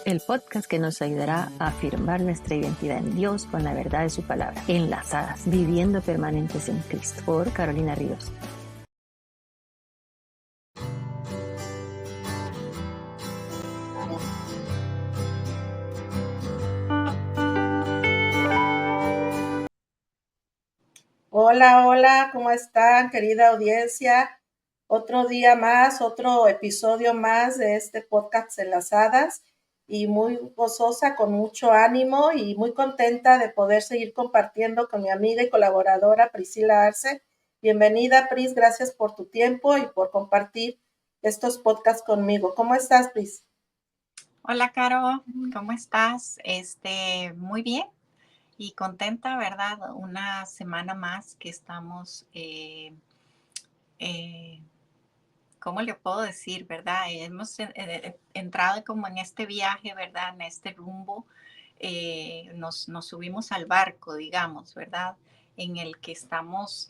el podcast que nos ayudará a afirmar nuestra identidad en Dios con la verdad de su palabra. Enlazadas, viviendo permanentes en Cristo, por Carolina Ríos. Hola, hola, ¿cómo están, querida audiencia? Otro día más, otro episodio más de este podcast Enlazadas, y muy gozosa, con mucho ánimo y muy contenta de poder seguir compartiendo con mi amiga y colaboradora Priscila Arce. Bienvenida, Pris, gracias por tu tiempo y por compartir estos podcasts conmigo. ¿Cómo estás, Pris? Hola, Caro, ¿cómo estás? Muy bien y contenta, ¿verdad? Una semana más que estamos, ¿cómo le puedo decir, verdad? Hemos entrado como en este viaje, ¿verdad? En este rumbo. Nos subimos al barco, digamos, ¿verdad? En el que estamos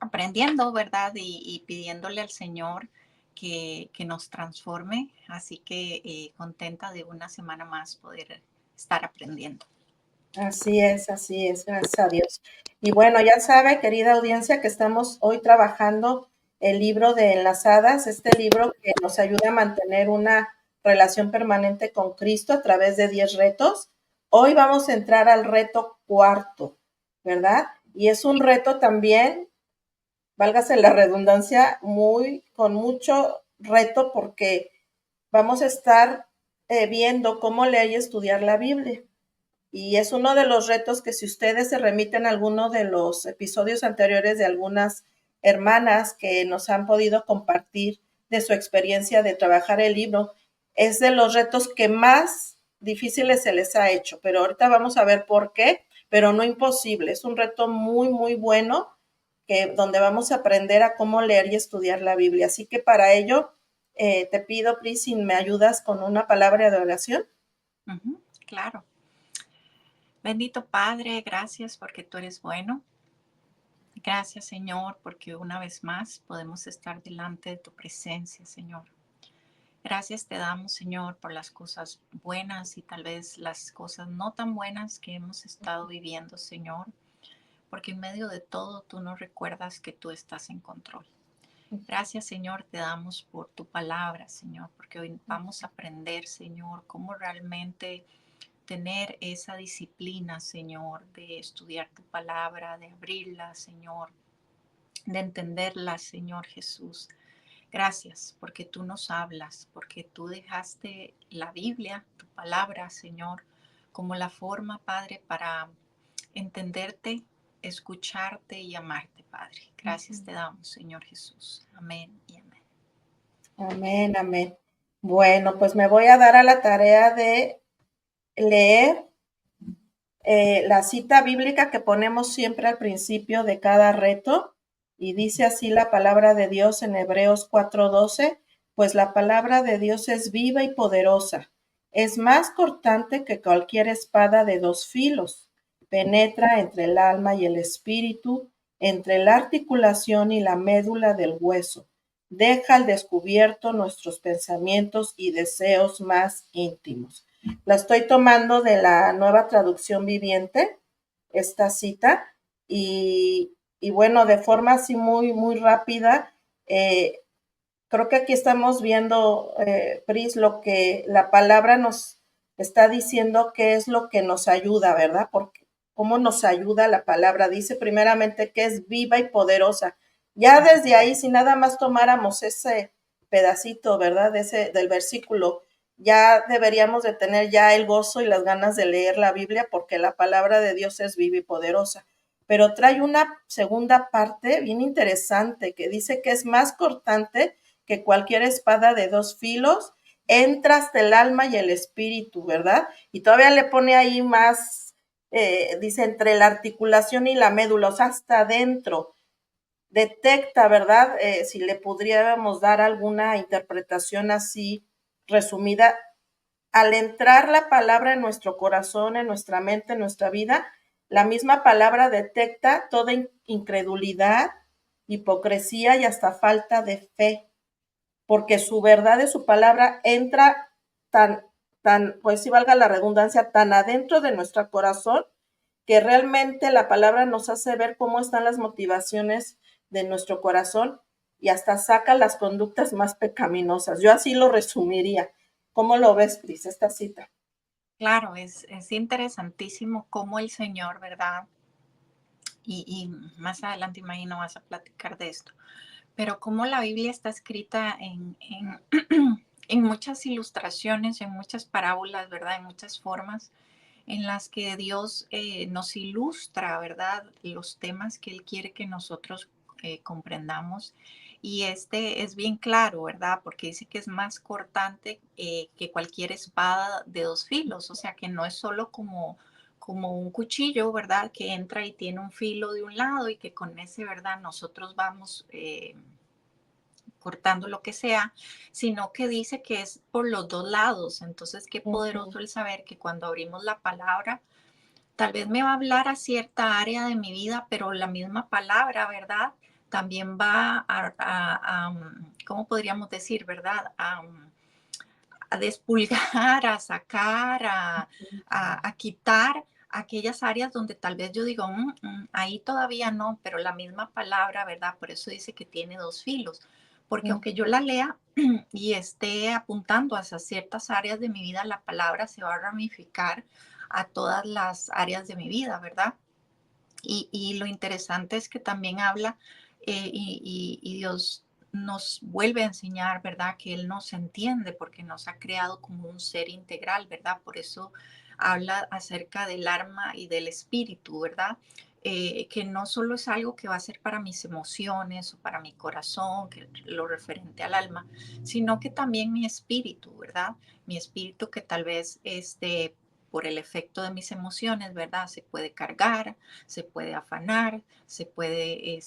aprendiendo, ¿verdad? Y pidiéndole al Señor que nos transforme. Así que contenta de una semana más poder estar aprendiendo. Así es, gracias a Dios. Y bueno, ya sabe, querida audiencia, que estamos hoy trabajando el libro de Enlazadas, este libro que nos ayuda a mantener una relación permanente con Cristo a través de 10 retos. Hoy vamos a entrar al reto cuarto, ¿verdad? Y es un reto también, válgase la redundancia, con mucho reto, porque vamos a estar viendo cómo leer y estudiar la Biblia. Y es uno de los retos que, si ustedes se remiten a alguno de los episodios anteriores de algunas hermanas que nos han podido compartir de su experiencia de trabajar el libro, es de los retos que más difíciles se les ha hecho. Pero ahorita vamos a ver por qué, pero no imposible. Es un reto muy, muy bueno, donde vamos a aprender a cómo leer y estudiar la Biblia. Así que para ello, te pido, Pris, si me ayudas con una palabra de oración. Claro. Bendito Padre, gracias porque tú eres bueno. Gracias, Señor, porque una vez más podemos estar delante de tu presencia, Señor. Gracias te damos, Señor, por las cosas buenas y tal vez las cosas no tan buenas que hemos estado viviendo, Señor, porque en medio de todo tú nos recuerdas que tú estás en control. Gracias, Señor, te damos por tu palabra, Señor, porque hoy vamos a aprender, Señor, cómo realmente tener esa disciplina, Señor, de estudiar tu palabra, de abrirla, Señor, de entenderla, Señor Jesús. Gracias porque tú nos hablas, porque tú dejaste la Biblia, tu palabra, Señor, como la forma, Padre, para entenderte, escucharte y amarte, Padre. Gracias te damos, Señor Jesús. Amén y amén. Amén, amén. Bueno, pues me voy a dar a la tarea de leer la cita bíblica que ponemos siempre al principio de cada reto, y dice así la palabra de Dios en Hebreos 4:12: pues la palabra de Dios es viva y poderosa, es más cortante que cualquier espada de 2 filos, penetra entre el alma y el espíritu, entre la articulación y la médula del hueso, deja al descubierto nuestros pensamientos y deseos más íntimos. La estoy tomando de la Nueva Traducción Viviente, esta cita, y bueno, de forma así muy, muy rápida, creo que aquí estamos viendo, Pris, lo que la palabra nos está diciendo, qué es lo que nos ayuda, ¿verdad? Porque cómo nos ayuda la palabra. Dice primeramente que es viva y poderosa. Ya desde ahí, si nada más tomáramos ese pedacito, ¿verdad? Del versículo, ya deberíamos de tener ya el gozo y las ganas de leer la Biblia, porque la palabra de Dios es viva y poderosa. Pero trae una segunda parte bien interesante que dice que es más cortante que cualquier espada de 2 filos, entra hasta el alma y el espíritu, ¿verdad? Y todavía le pone ahí más, dice, entre la articulación y la médula, o sea, hasta adentro. Detecta, ¿verdad? Si le pudiéramos dar alguna interpretación así resumida, al entrar la palabra en nuestro corazón, en nuestra mente, en nuestra vida, la misma palabra detecta toda incredulidad, hipocresía y hasta falta de fe, porque su verdad de su palabra entra pues si valga la redundancia, tan adentro de nuestro corazón, que realmente la palabra nos hace ver cómo están las motivaciones de nuestro corazón y hasta saca las conductas más pecaminosas. Yo así lo resumiría. ¿Cómo lo ves, Pris, esta cita? Claro, es interesantísimo cómo el Señor, ¿verdad? Y más adelante imagino vas a platicar de esto, pero cómo la Biblia está escrita en muchas ilustraciones, en muchas parábolas, ¿verdad? En muchas formas en las que Dios nos ilustra, ¿verdad? Los temas que Él quiere que nosotros comprendamos. Y este es bien claro, ¿verdad? Porque dice que es más cortante que cualquier espada de dos filos, o sea que no es solo como un cuchillo, ¿verdad? Que entra y tiene un filo de un lado y que con ese, ¿verdad? Nosotros vamos cortando lo que sea, sino que dice que es por los dos lados. Entonces, qué Ujú. poderoso el saber que cuando abrimos la palabra, tal vez me va a hablar a cierta área de mi vida, pero la misma palabra, ¿verdad? También va ¿cómo podríamos decir, verdad? A despulgar, a sacar, a quitar aquellas áreas donde tal vez yo digo, ahí todavía no, pero la misma palabra, ¿verdad? Por eso dice que tiene dos filos, porque aunque yo la lea y esté apuntando hacia ciertas áreas de mi vida, la palabra se va a ramificar a todas las áreas de mi vida, ¿verdad? Y lo interesante es que también habla y Dios nos vuelve a enseñar, ¿verdad? Que Él nos entiende porque nos ha creado como un ser integral, ¿verdad? Por eso habla acerca del alma y del espíritu, ¿verdad? Que no solo es algo que va a ser para mis emociones o para mi corazón, que lo referente al alma, sino que también mi espíritu, ¿verdad? Mi espíritu que tal vez por el efecto de mis emociones, ¿verdad? Se puede cargar, se puede afanar, se puede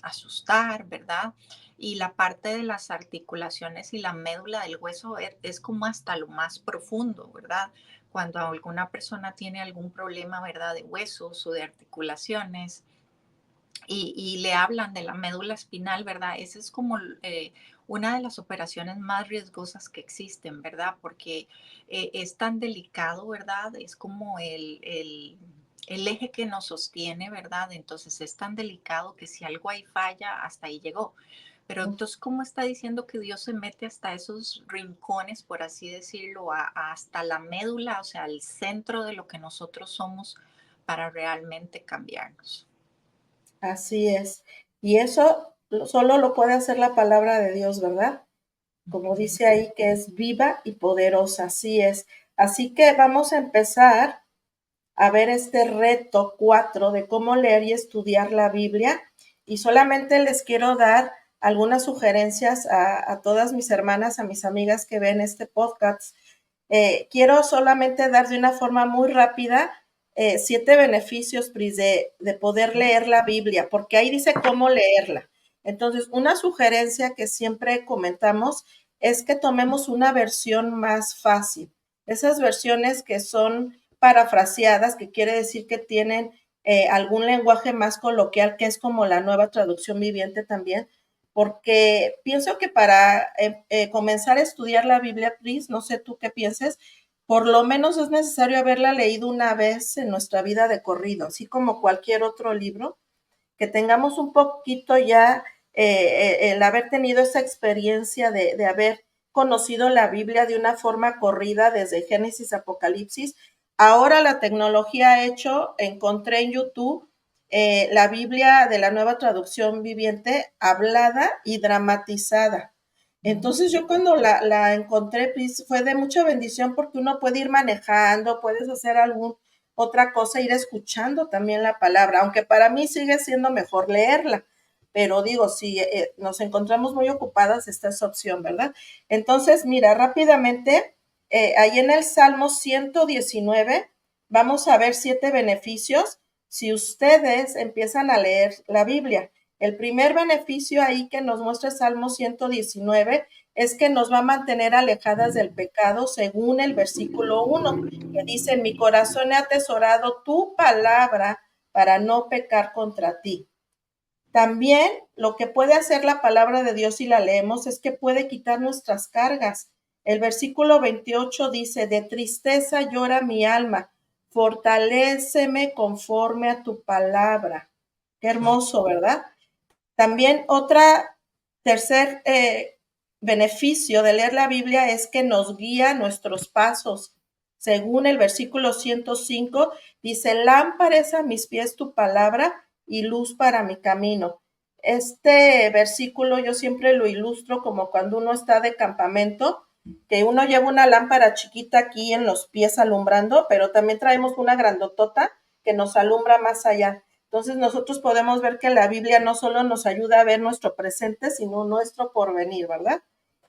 asustar, ¿verdad? Y la parte de las articulaciones y la médula del hueso es como hasta lo más profundo, ¿verdad? Cuando alguna persona tiene algún problema, ¿verdad? De huesos o de articulaciones, y le hablan de la médula espinal, ¿verdad? Esa es como una de las operaciones más riesgosas que existen, ¿verdad? Porque es tan delicado, ¿verdad? Es como el eje que nos sostiene, ¿verdad? Entonces es tan delicado que si algo ahí falla, hasta ahí llegó. Pero entonces, ¿cómo está diciendo que Dios se mete hasta esos rincones, por así decirlo, hasta la médula, o sea, al centro de lo que nosotros somos para realmente cambiarnos? Así es. Y eso solo lo puede hacer la palabra de Dios, ¿verdad? Como Ujú. dice ahí, que es viva y poderosa, así es. Así que vamos a empezar a ver este reto 4 de cómo leer y estudiar la Biblia. Y solamente les quiero dar algunas sugerencias a todas mis hermanas, a mis amigas que ven este podcast. Quiero solamente dar de una forma muy rápida 7 beneficios, Pris, de poder leer la Biblia, porque ahí dice cómo leerla. Entonces, una sugerencia que siempre comentamos es que tomemos una versión más fácil. Esas versiones que son parafraseadas, que quiere decir que tienen algún lenguaje más coloquial, que es como la nueva traducción viviente también, porque pienso que para comenzar a estudiar la Biblia, Pris, no sé tú qué pienses, por lo menos es necesario haberla leído una vez en nuestra vida de corrido, así como cualquier otro libro, que tengamos un poquito ya el haber tenido esa experiencia de haber conocido la Biblia de una forma corrida desde Génesis a Apocalipsis. Ahora la tecnología ha hecho, encontré en YouTube la Biblia de la nueva traducción viviente hablada y dramatizada. Entonces yo cuando la encontré pues, fue de mucha bendición porque uno puede ir manejando, puedes hacer algún otra cosa, ir escuchando también la palabra, aunque para mí sigue siendo mejor leerla, pero digo, si nos encontramos muy ocupadas, esta es opción, ¿verdad? Entonces, mira, rápidamente, ahí en el Salmo 119, vamos a ver 7 beneficios si ustedes empiezan a leer la Biblia. El primer beneficio ahí que nos muestra el Salmo 119 es que nos va a mantener alejadas del pecado según el versículo 1, que dice, en mi corazón he atesorado tu palabra para no pecar contra ti. También lo que puede hacer la palabra de Dios si la leemos es que puede quitar nuestras cargas. El versículo 28 dice, de tristeza llora mi alma, fortaléceme conforme a tu palabra. Qué hermoso, ¿verdad? También tercer beneficio de leer la Biblia es que nos guía nuestros pasos. Según el versículo 105, dice, lámpara es a mis pies tu palabra y luz para mi camino. Este versículo yo siempre lo ilustro como cuando uno está de campamento, que uno lleva una lámpara chiquita aquí en los pies alumbrando, pero también traemos una grandotota que nos alumbra más allá. Entonces nosotros podemos ver que la Biblia no solo nos ayuda a ver nuestro presente, sino nuestro porvenir, ¿verdad?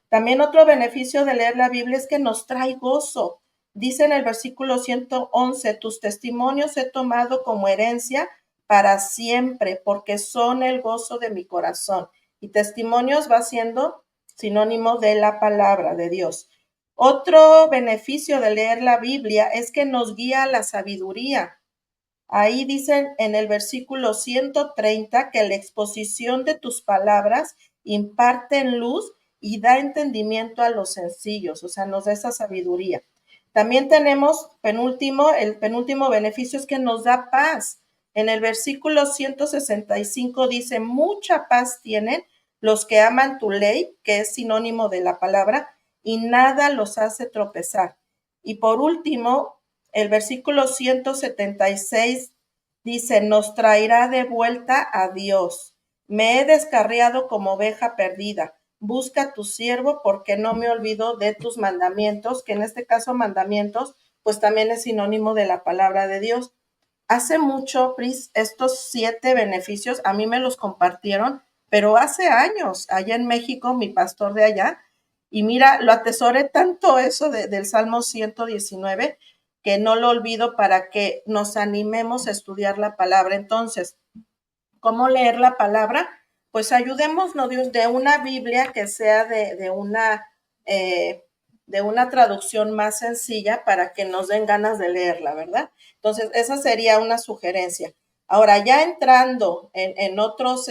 También otro beneficio de leer la Biblia es que nos trae gozo. Dice en el versículo 111, tus testimonios he tomado como herencia para siempre, porque son el gozo de mi corazón. Y testimonios va siendo sinónimo de la palabra de Dios. Otro beneficio de leer la Biblia es que nos guía a la sabiduría. Ahí dicen en el versículo 130 que la exposición de tus palabras imparten luz y da entendimiento a los sencillos, o sea, nos da esa sabiduría. También tenemos el penúltimo beneficio es que nos da paz. En el versículo 165 dice, mucha paz tienen los que aman tu ley, que es sinónimo de la palabra, y nada los hace tropezar. Y por último, el versículo 176 dice, nos traerá de vuelta a Dios. Me he descarriado como oveja perdida. Busca a tu siervo porque no me olvido de tus mandamientos, que en este caso mandamientos, pues también es sinónimo de la palabra de Dios. Hace mucho, Pris, estos 7 beneficios a mí me los compartieron, pero hace años, allá en México, mi pastor de allá, y mira, lo atesoré tanto eso del Salmo 119 que no lo olvido para que nos animemos a estudiar la palabra. Entonces, ¿cómo leer la palabra? Pues ayudémonos de una Biblia que sea de una traducción más sencilla para que nos den ganas de leerla, ¿verdad? Entonces, esa sería una sugerencia. Ahora, ya entrando en otros,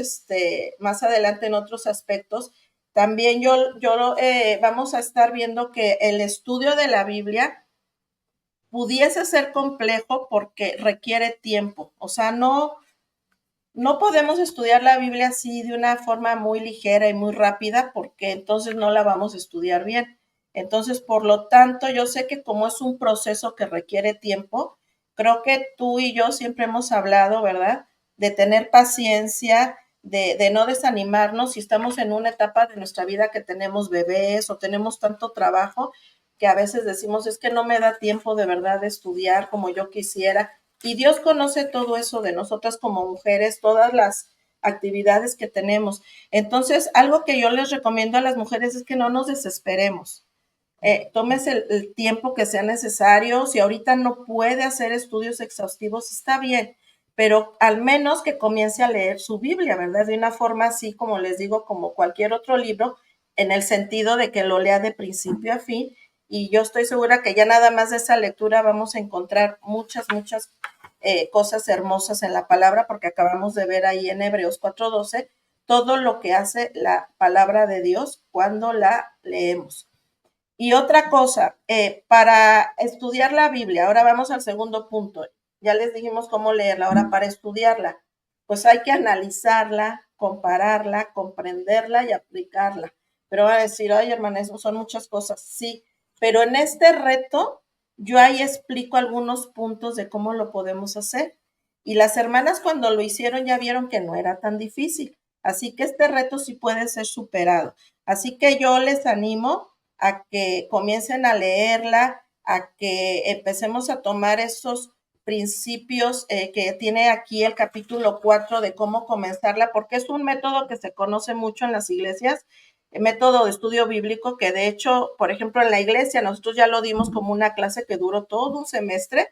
más adelante en otros aspectos, también vamos a estar viendo que el estudio de la Biblia pudiese ser complejo porque requiere tiempo. O sea, no podemos estudiar la Biblia así de una forma muy ligera y muy rápida porque entonces no la vamos a estudiar bien. Entonces, por lo tanto, yo sé que como es un proceso que requiere tiempo, creo que tú y yo siempre hemos hablado, ¿verdad? De tener paciencia, de no desanimarnos si estamos en una etapa de nuestra vida que tenemos bebés o tenemos tanto trabajo que a veces decimos, es que no me da tiempo de verdad de estudiar como yo quisiera. Y Dios conoce todo eso de nosotras como mujeres, todas las actividades que tenemos. Entonces, algo que yo les recomiendo a las mujeres es que no nos desesperemos. Tómese el tiempo que sea necesario. Si ahorita no puede hacer estudios exhaustivos, está bien, pero al menos que comience a leer su Biblia, ¿verdad? De una forma así, como les digo, como cualquier otro libro, en el sentido de que lo lea de principio a fin. Y yo estoy segura que ya nada más de esa lectura vamos a encontrar muchas cosas hermosas en la palabra, porque acabamos de ver ahí en Hebreos 4:12 todo lo que hace la palabra de Dios cuando la leemos. Y otra cosa, para estudiar la Biblia, ahora vamos al segundo punto, ya les dijimos cómo leerla, ahora para estudiarla, pues hay que analizarla, compararla, comprenderla y aplicarla. Pero van a decir, ay, hermana, eso son muchas cosas. Sí, pero en este reto yo ahí explico algunos puntos de cómo lo podemos hacer. Y las hermanas cuando lo hicieron ya vieron que no era tan difícil. Así que este reto sí puede ser superado. Así que yo les animo a que comiencen a leerla, a que empecemos a tomar esos principios que tiene aquí el capítulo 4 de cómo comenzarla, porque es un método que se conoce mucho en las iglesias, el método de estudio bíblico, que de hecho, por ejemplo, en la iglesia nosotros ya lo dimos como una clase que duró todo un semestre,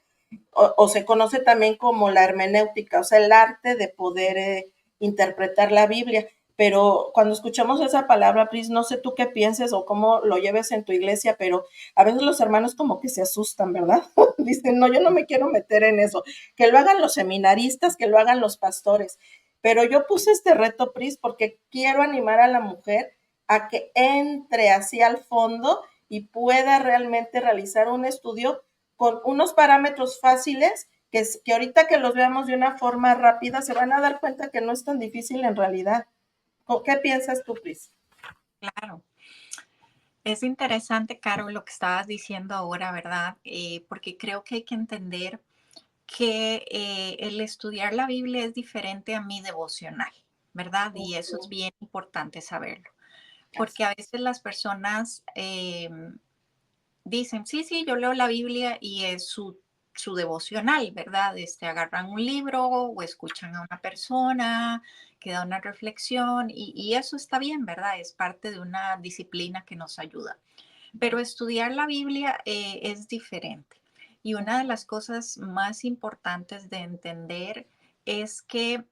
o se conoce también como la hermenéutica, o sea, el arte de poder interpretar la Biblia. Pero cuando escuchamos esa palabra, Pris, no sé tú qué pienses o cómo lo lleves en tu iglesia, pero a veces los hermanos como que se asustan, ¿verdad? Dicen, no, yo no me quiero meter en eso. Que lo hagan los seminaristas, que lo hagan los pastores. Pero yo puse este reto, Pris, porque quiero animar a la mujer a que entre así al fondo y pueda realmente realizar un estudio con unos parámetros fáciles que ahorita que los veamos de una forma rápida se van a dar cuenta que no es tan difícil en realidad. ¿Qué piensas tú, Pris? Claro. Es interesante, Caro, lo que estabas diciendo ahora, ¿verdad? Porque creo que hay que entender que el estudiar la Biblia es diferente a mi devocional, ¿verdad? Y eso es bien importante saberlo, porque a veces las personas dicen, sí, sí, yo leo la Biblia y es su devocional, ¿verdad? Agarran un libro o escuchan a una persona que da una reflexión y eso está bien, ¿verdad? Es parte de una disciplina que nos ayuda. Pero estudiar la Biblia es diferente. Y una de las cosas más importantes de entender es que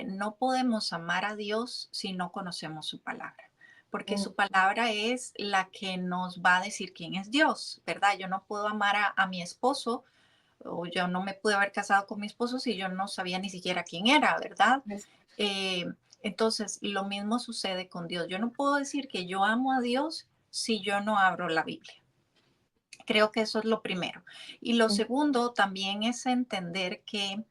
no podemos amar a Dios si no conocemos su palabra, porque su palabra es la que nos va a decir quién es Dios, ¿verdad? Yo no puedo amar a mi esposo o yo no me pude haber casado con mi esposo si yo no sabía ni siquiera quién era, ¿verdad? Eh, entonces, lo mismo sucede con Dios. Yo no puedo decir que yo amo a Dios si yo no abro la Biblia. Creo que eso es lo primero. Y lo segundo también es entender que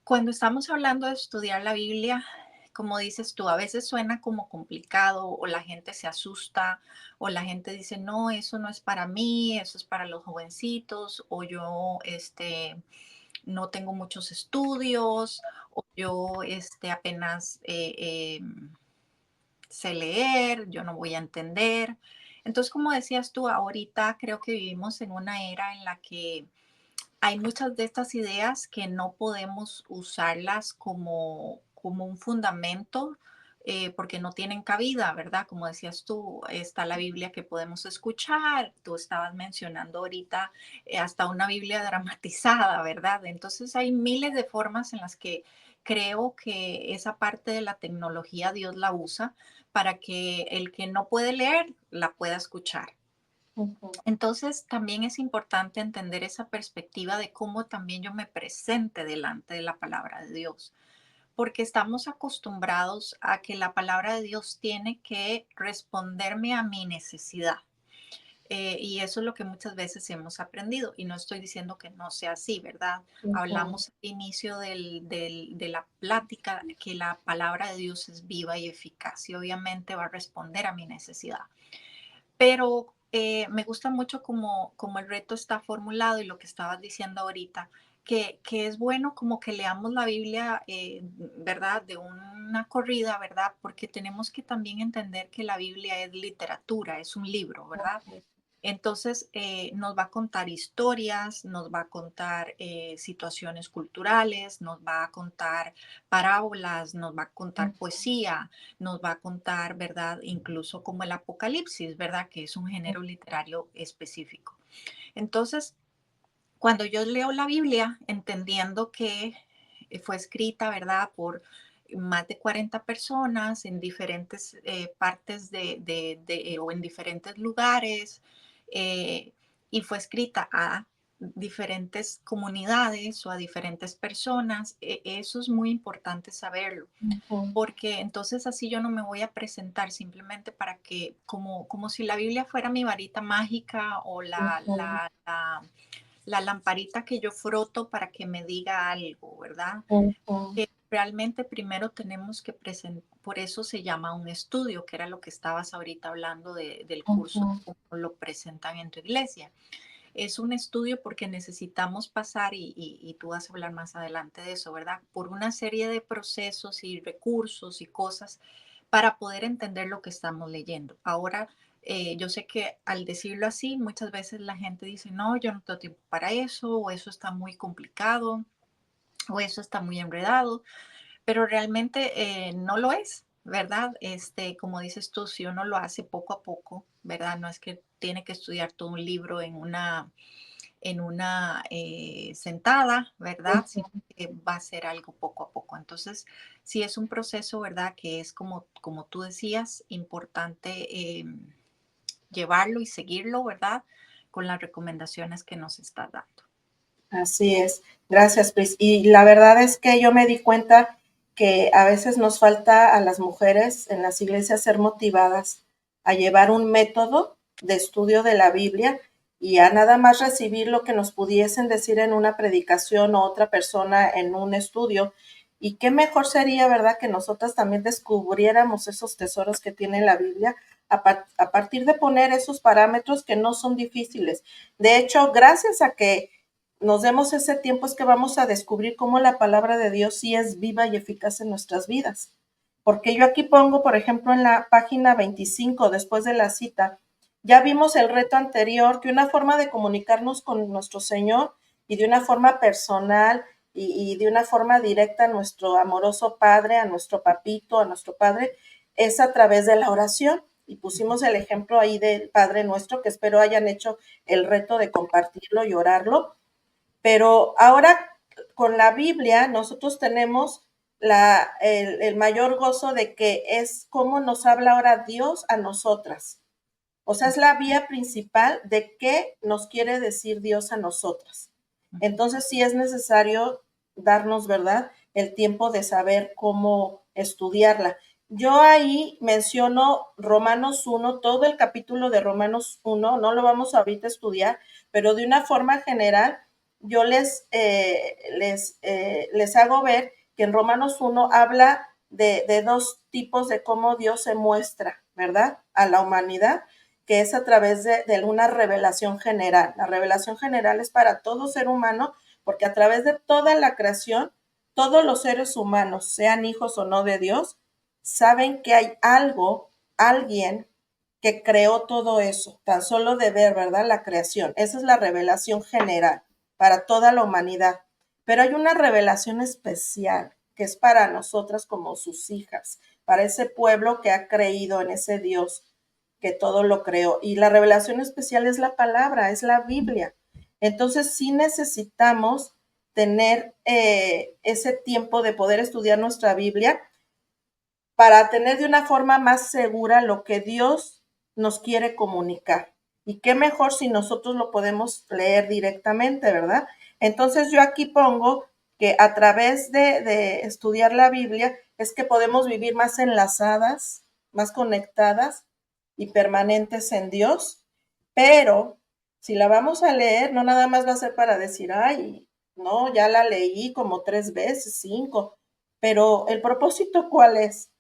cuando estamos hablando de estudiar la Biblia, como dices tú, a veces suena como complicado o la gente se asusta o la gente dice, no, eso no es para mí, eso es para los jovencitos o yo no tengo muchos estudios o yo apenas sé leer, yo no voy a entender. Entonces, como decías tú, ahorita creo que vivimos en una era en la que hay muchas de estas ideas que no podemos usarlas como un fundamento porque no tienen cabida, ¿verdad? Como decías tú, está la Biblia que podemos escuchar, tú estabas mencionando ahorita hasta una Biblia dramatizada, ¿verdad? Entonces hay miles de formas en las que creo que esa parte de la tecnología Dios la usa para que el que no puede leer la pueda escuchar. Entonces, también es importante entender esa perspectiva de cómo también yo me presente delante de la palabra de Dios, porque estamos acostumbrados a que la palabra de Dios tiene que responderme a mi necesidad. Y eso es lo que muchas veces hemos aprendido. Y no estoy diciendo que no sea así, ¿verdad? Hablamos al inicio de la plática que la palabra de Dios es viva y eficaz y obviamente va a responder a mi necesidad. Pero me gusta mucho como el reto está formulado y lo que estabas diciendo ahorita, que es bueno como que leamos la Biblia, ¿verdad? De una corrida, ¿verdad? Porque tenemos que también entender que la Biblia es literatura, es un libro, ¿verdad? Entonces, nos va a contar historias, nos va a contar situaciones culturales, nos va a contar parábolas, nos va a contar poesía, nos va a contar, ¿verdad? Incluso como el Apocalipsis, ¿verdad? Que es un género literario específico. Entonces, cuando yo leo la Biblia, entendiendo que fue escrita, ¿verdad? Por más de 40 personas en diferentes partes o en diferentes lugares, eh, y fue escrita a diferentes comunidades o a diferentes personas, eso es muy importante saberlo, porque entonces así yo no me voy a presentar simplemente para que, como si la Biblia fuera mi varita mágica o la lamparita que yo froto para que me diga algo, ¿verdad? Realmente primero tenemos que presentar, por eso se llama un estudio, que era lo que estabas ahorita hablando del curso, cómo lo presentan en tu iglesia. Es un estudio porque necesitamos pasar, y tú vas a hablar más adelante de eso, ¿verdad? Por una serie de procesos y recursos y cosas para poder entender lo que estamos leyendo. Ahora, yo sé que al decirlo así, muchas veces la gente dice, no, yo no tengo tiempo para eso, o eso está muy complicado, o eso está muy enredado, pero realmente no lo es, ¿verdad? Como dices tú, si uno lo hace poco a poco, ¿verdad? No es que tiene que estudiar todo un libro en una sentada, ¿verdad? Sino que va a ser algo poco a poco. Entonces, sí es un proceso, ¿verdad? Que es como tú decías, importante llevarlo y seguirlo, ¿verdad? Con las recomendaciones que nos está dando. Así es. Gracias, Pris. Y la verdad es que yo me di cuenta que a veces nos falta a las mujeres en las iglesias ser motivadas a llevar un método de estudio de la Biblia y a nada más recibir lo que nos pudiesen decir en una predicación o otra persona en un estudio. Y qué mejor sería, ¿verdad?, que nosotras también descubriéramos esos tesoros que tiene la Biblia a partir de poner esos parámetros que no son difíciles. De hecho, gracias a que nos demos ese tiempo es que vamos a descubrir cómo la palabra de Dios sí es viva y eficaz en nuestras vidas. Porque yo aquí pongo, por ejemplo, en la página 25, después de la cita, ya vimos el reto anterior, que una forma de comunicarnos con nuestro Señor y de una forma personal y de una forma directa a nuestro amoroso Padre, a nuestro papito, a nuestro Padre, es a través de la oración. Y pusimos el ejemplo ahí del Padre Nuestro, que espero hayan hecho el reto de compartirlo y orarlo. Pero ahora con la Biblia nosotros tenemos el mayor gozo de que es cómo nos habla ahora Dios a nosotras. O sea, es la vía principal de qué nos quiere decir Dios a nosotras. Entonces sí es necesario darnos, ¿verdad?, el tiempo de saber cómo estudiarla. Yo ahí menciono Romanos 1, todo el capítulo de Romanos 1, no lo vamos ahorita a estudiar, pero de una forma general yo les hago ver que en Romanos 1 habla de dos tipos de cómo Dios se muestra, ¿verdad?, a la humanidad, que es a través de una revelación general. La revelación general es para todo ser humano, porque a través de toda la creación, todos los seres humanos, sean hijos o no de Dios, saben que hay algo, alguien que creó todo eso, tan solo de ver, ¿verdad?, la creación. Esa es la revelación general para toda la humanidad. Pero hay una revelación especial que es para nosotras como sus hijas, para ese pueblo que ha creído en ese Dios que todo lo creó. Y la revelación especial es la palabra, es la Biblia. Entonces sí necesitamos tener ese tiempo de poder estudiar nuestra Biblia para tener de una forma más segura lo que Dios nos quiere comunicar. Y qué mejor si nosotros lo podemos leer directamente, ¿verdad? Entonces yo aquí pongo que a través de estudiar la Biblia es que podemos vivir más enlazadas, más conectadas y permanentes en Dios, pero si la vamos a leer, no nada más va a ser para decir, ay, no, ya la leí como 3 veces, 5, pero el propósito, ¿cuál es?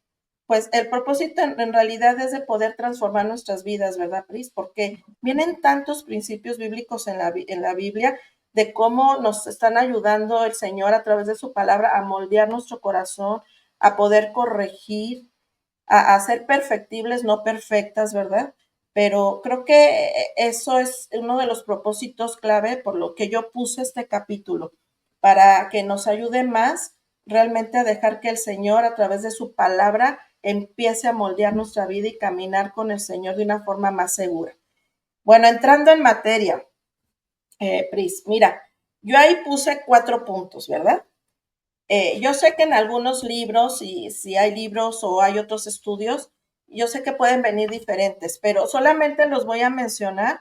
Pues el propósito en realidad es de poder transformar nuestras vidas, ¿verdad, Pris? Porque vienen tantos principios bíblicos en la Biblia de cómo nos están ayudando el Señor a través de su palabra a moldear nuestro corazón, a poder corregir, a ser perfectibles, no perfectas, ¿verdad? Pero creo que eso es uno de los propósitos clave por lo que yo puse este capítulo, para que nos ayude más realmente a dejar que el Señor a través de su palabra empiece a moldear nuestra vida y caminar con el Señor de una forma más segura. Bueno, entrando en materia, Pris, mira, yo ahí puse 4 puntos, ¿verdad? Yo sé que en algunos libros, y si hay libros o hay otros estudios, yo sé que pueden venir diferentes, pero solamente los voy a mencionar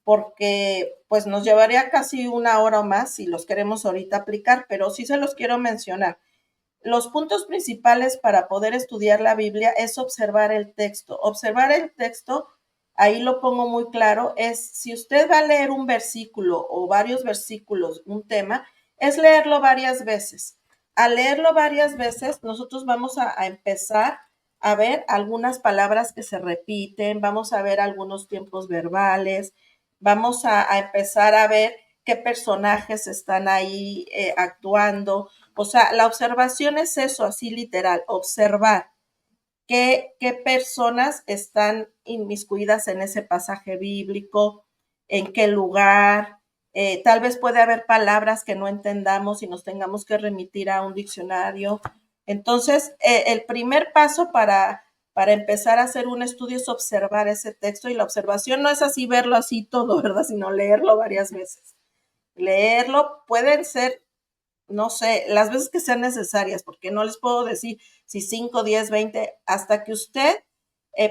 porque pues nos llevaría casi 1 hora o más si los queremos ahorita aplicar, pero sí se los quiero mencionar. Los puntos principales para poder estudiar la Biblia es observar el texto. Observar el texto, ahí lo pongo muy claro, es si usted va a leer un versículo o varios versículos, un tema, es leerlo varias veces. Al leerlo varias veces, nosotros vamos a empezar a ver algunas palabras que se repiten, vamos a ver algunos tiempos verbales, vamos a empezar a ver qué personajes están ahí actuando. O sea, la observación es eso, así literal, observar qué personas están inmiscuidas en ese pasaje bíblico, en qué lugar. Tal vez puede haber palabras que no entendamos y nos tengamos que remitir a un diccionario. Entonces, el primer paso para empezar a hacer un estudio es observar ese texto, y la observación no es así verlo así todo, ¿verdad? Sino leerlo varias veces. Leerlo pueden ser, no sé, las veces que sean necesarias, porque no les puedo decir si 5, 10, 20, hasta que usted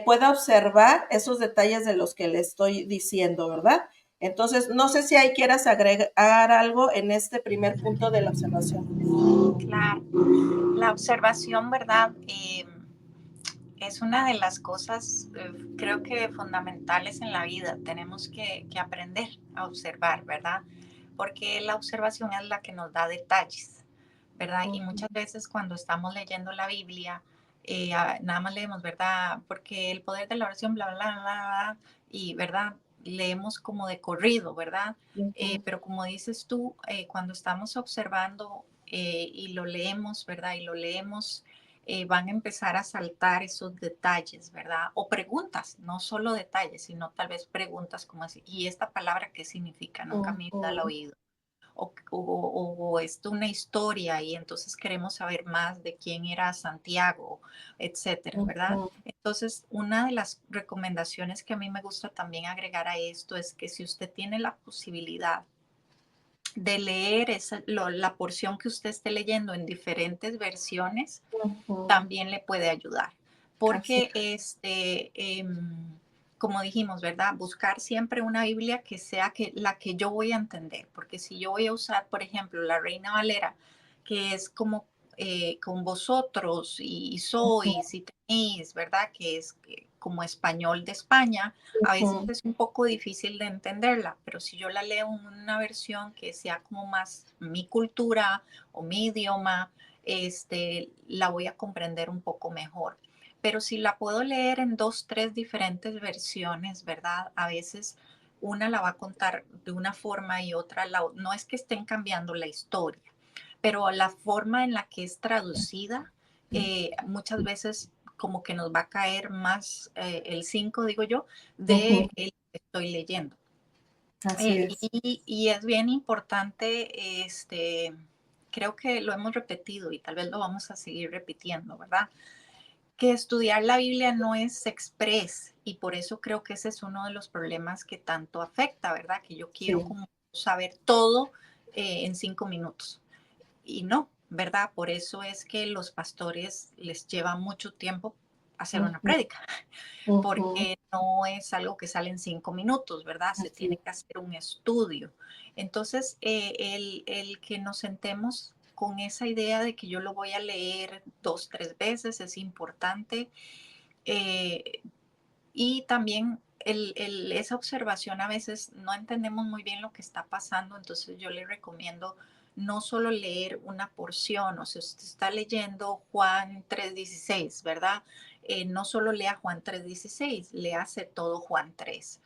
pueda observar esos detalles de los que le estoy diciendo, ¿verdad? Entonces, no sé si ahí quieras agregar algo en este primer punto de la observación. Claro, la observación, ¿verdad? es una de las cosas, creo que fundamentales en la vida. Tenemos que aprender a observar, ¿verdad? Porque la observación es la que nos da detalles, ¿verdad? Y Ujú, muchas veces cuando estamos leyendo la Biblia, nada más leemos, ¿verdad? Porque el poder de la oración, bla, bla, bla, bla, y, ¿verdad? Leemos como de corrido, ¿verdad? ujú, Pero como dices tú, cuando estamos observando y lo leemos, ¿verdad? Y lo leemos, van a empezar a saltar esos detalles, ¿verdad? O preguntas, no solo detalles, sino tal vez preguntas como así, ¿y esta palabra qué significa? Nunca me ujú, había oído. O es una historia y entonces queremos saber más de quién era Santiago, etcétera, ¿verdad? ujú, Entonces, una de las recomendaciones que a mí me gusta también agregar a esto es que si usted tiene la posibilidad de leer la porción que usted esté leyendo en diferentes versiones, ujú. también le puede ayudar. Así Porque, es. como dijimos, ¿verdad? Buscar siempre una Biblia que sea la que yo voy a entender. Porque si yo voy a usar, por ejemplo, la Reina Valera, que es como con vosotros y Ujú, sois y tenéis, ¿verdad? Que es como español de España, a veces ujú, es un poco difícil de entenderla, pero si yo la leo en una versión que sea como más mi cultura o mi idioma, la voy a comprender un poco mejor. Pero si la puedo leer en dos, tres diferentes versiones, ¿verdad? A veces una la va a contar de una forma y otra no es que estén cambiando la historia, pero la forma en la que es traducida, muchas veces como que nos va a caer más el 5, digo yo, ujú. de el que estoy leyendo. Así es. Y es bien importante, creo que lo hemos repetido y tal vez lo vamos a seguir repitiendo, ¿verdad? Que estudiar la Biblia no es express y por eso creo que ese es uno de los problemas que tanto afecta, ¿verdad? Que yo quiero Sí. como saber todo en 5 minutos y no, ¿verdad? Por eso es que los pastores les lleva mucho tiempo hacer una Ujú, prédica, ujú. porque no es algo que sale en 5 minutos, ¿verdad? Se Así tiene es. que hacer un estudio. Entonces, el que nos sentemos con esa idea de que yo lo voy a leer dos, tres veces es importante. eh, y también esa observación a veces no entendemos muy bien lo que está pasando, entonces yo le recomiendo no solo leer una porción, o sea, usted está leyendo Juan 3:16, ¿verdad? No solo lea Juan 3:16, léase todo Juan 3,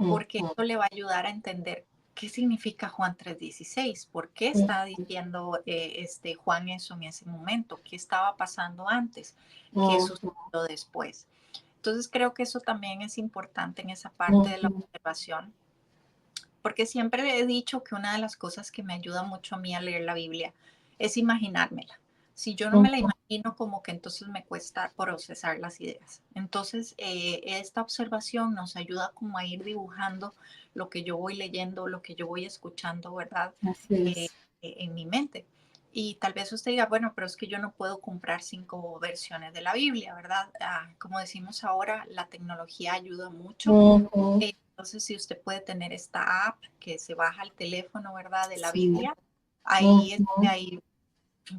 porque Ujú, esto le va a ayudar a entender qué significa Juan 3:16, por qué está diciendo Juan eso en ese momento, qué estaba pasando antes, qué ujú, sucedió después. Entonces creo que eso también es importante en esa parte de la ujú, observación, porque siempre he dicho que una de las cosas que me ayuda mucho a mí a leer la Biblia es imaginármela. Si yo no me la ujú, imagino, como que entonces me cuesta procesar las ideas. Entonces, esta observación nos ayuda como a ir dibujando lo que yo voy leyendo, lo que yo voy escuchando, ¿verdad? así Eh, es. en mi mente. Y tal vez usted diga, bueno, pero es que yo no puedo comprar 5 versiones de la Biblia, ¿verdad? Como decimos ahora, la tecnología ayuda mucho. Ujú, Entonces, si usted puede tener esta app que se baja al teléfono, ¿verdad? De la sí. Biblia, ahí, Ujú, hay,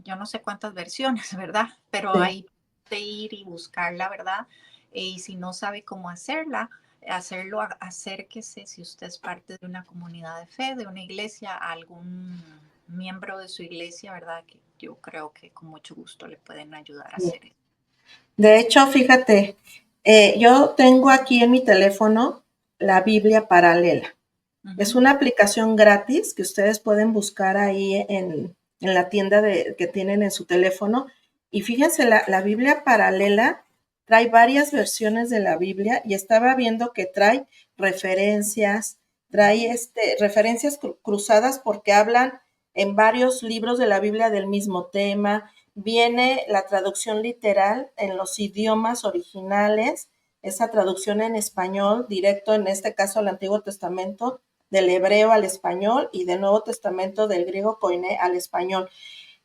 yo no sé cuántas versiones, ¿verdad? Pero sí. ahí puede ir y buscarla, ¿verdad? Y si no sabe cómo hacerla, hacerlo, acérquese, si usted es parte de una comunidad de fe, de una iglesia, a algún miembro de su iglesia, ¿verdad? Que yo creo que con mucho gusto le pueden ayudar a Sí. hacer eso. De hecho, fíjate, yo tengo aquí en mi teléfono la Biblia paralela. Es Ujú, una aplicación gratis que ustedes pueden buscar ahí en la tienda que tienen en su teléfono. Y fíjense, la Biblia paralela trae varias versiones de la Biblia y estaba viendo que trae referencias, trae referencias cruzadas porque hablan en varios libros de la Biblia del mismo tema. Viene la traducción literal en los idiomas originales, esa traducción en español directo, en este caso al Antiguo Testamento, del hebreo al español y del Nuevo Testamento del griego koiné al español.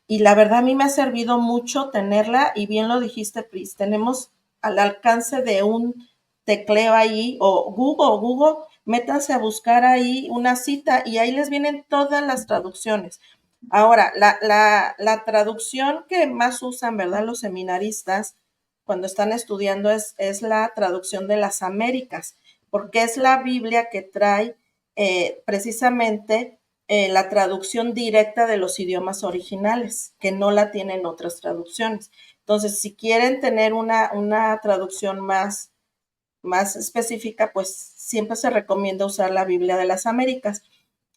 Y la verdad a mí me ha servido mucho tenerla y bien lo dijiste, Pris, tenemos al alcance de un tecleo ahí o Google, métanse a buscar ahí una cita y ahí les vienen todas las traducciones. Ahora, la traducción que más usan, ¿verdad? Los seminaristas cuando están estudiando es la traducción de las Américas, porque es la Biblia que trae precisamente la traducción directa de los idiomas originales, que no la tienen otras traducciones. Entonces, si quieren tener una traducción más específica, pues siempre se recomienda usar la Biblia de las Américas.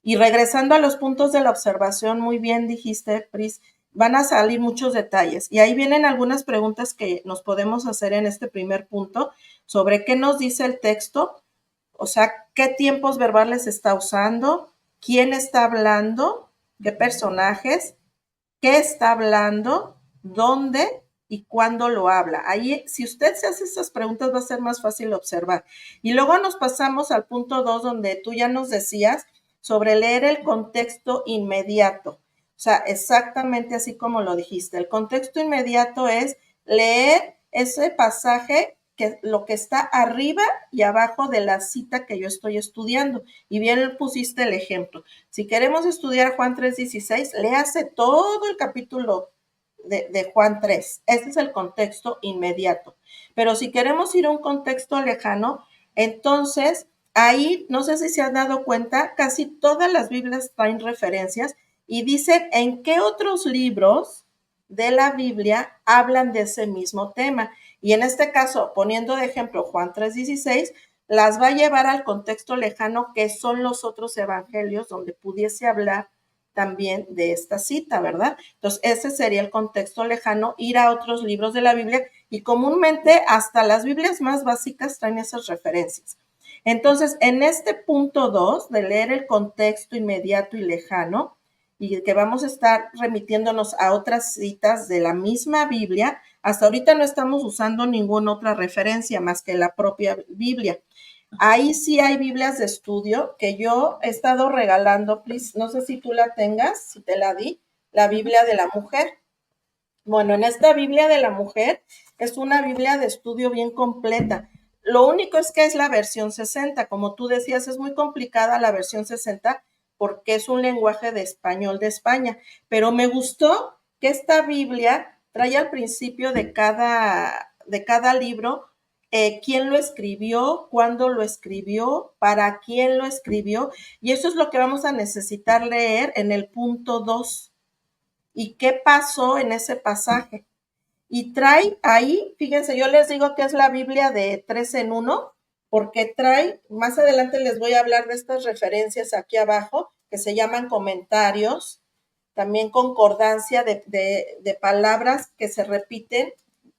Y regresando a los puntos de la observación, muy bien dijiste, Pris, van a salir muchos detalles. Y ahí vienen algunas preguntas que nos podemos hacer en este primer punto sobre qué nos dice el texto, o sea, qué tiempos verbales está usando, quién está hablando, qué personajes, qué está hablando, dónde y cuándo lo habla. Ahí, si usted se hace estas preguntas, va a ser más fácil observar. Y luego nos pasamos al punto 2, donde tú ya nos decías sobre leer el contexto inmediato. O sea, exactamente así como lo dijiste. El contexto inmediato es leer ese pasaje, que lo que está arriba y abajo de la cita que yo estoy estudiando. Y bien pusiste el ejemplo. Si queremos estudiar Juan 3:16, léase todo el capítulo de Juan 3. Este es el contexto inmediato. Pero si queremos ir a un contexto lejano, entonces ahí, no sé si se han dado cuenta, casi todas las Biblias traen referencias y dicen en qué otros libros de la Biblia hablan de ese mismo tema. Y en este caso, poniendo de ejemplo Juan 3:16, las va a llevar al contexto lejano que son los otros evangelios donde pudiese hablar también de esta cita, ¿verdad? Entonces, ese sería el contexto lejano, ir a otros libros de la Biblia, y comúnmente hasta las Biblias más básicas traen esas referencias. Entonces, en este punto 2 de leer el contexto inmediato y lejano, y que vamos a estar remitiéndonos a otras citas de la misma Biblia, hasta ahorita no estamos usando ninguna otra referencia más que la propia Biblia. Ahí sí hay Biblias de estudio que yo he estado regalando, please, no sé si tú la tengas, si te la di, la Biblia de la mujer. Bueno, en esta Biblia de la mujer es una Biblia de estudio bien completa. Lo único es que es la versión 60, como tú decías, es muy complicada la versión 60 porque es un lenguaje de español de España, pero me gustó que esta Biblia trae al principio de cada libro quién lo escribió, cuándo lo escribió, para quién lo escribió, y eso es lo que vamos a necesitar leer en el punto 2. ¿Y qué pasó en ese pasaje? Y trae ahí, fíjense, yo les digo que es la Biblia de 3 en 1, porque trae, más adelante les voy a hablar de estas referencias aquí abajo, que se llaman comentarios, también concordancia de palabras que se repiten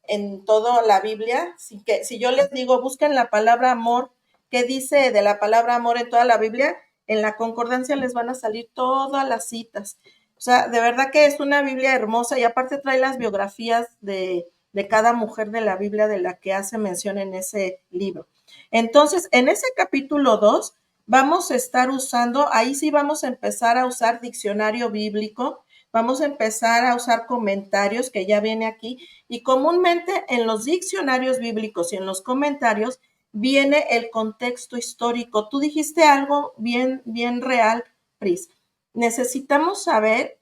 en toda la Biblia. Si yo les digo, busquen la palabra amor, ¿qué dice de la palabra amor en toda la Biblia? En la concordancia les van a salir todas las citas. O sea, de verdad que es una Biblia hermosa, y aparte trae las biografías de cada mujer de la Biblia de la que hace mención en ese libro. Entonces, en ese capítulo 2 vamos a estar usando, ahí sí vamos a empezar a usar diccionario bíblico, vamos a empezar a usar comentarios que ya viene aquí, y comúnmente en los diccionarios bíblicos y en los comentarios viene el contexto histórico. Tú dijiste algo bien real, Pris. Necesitamos saber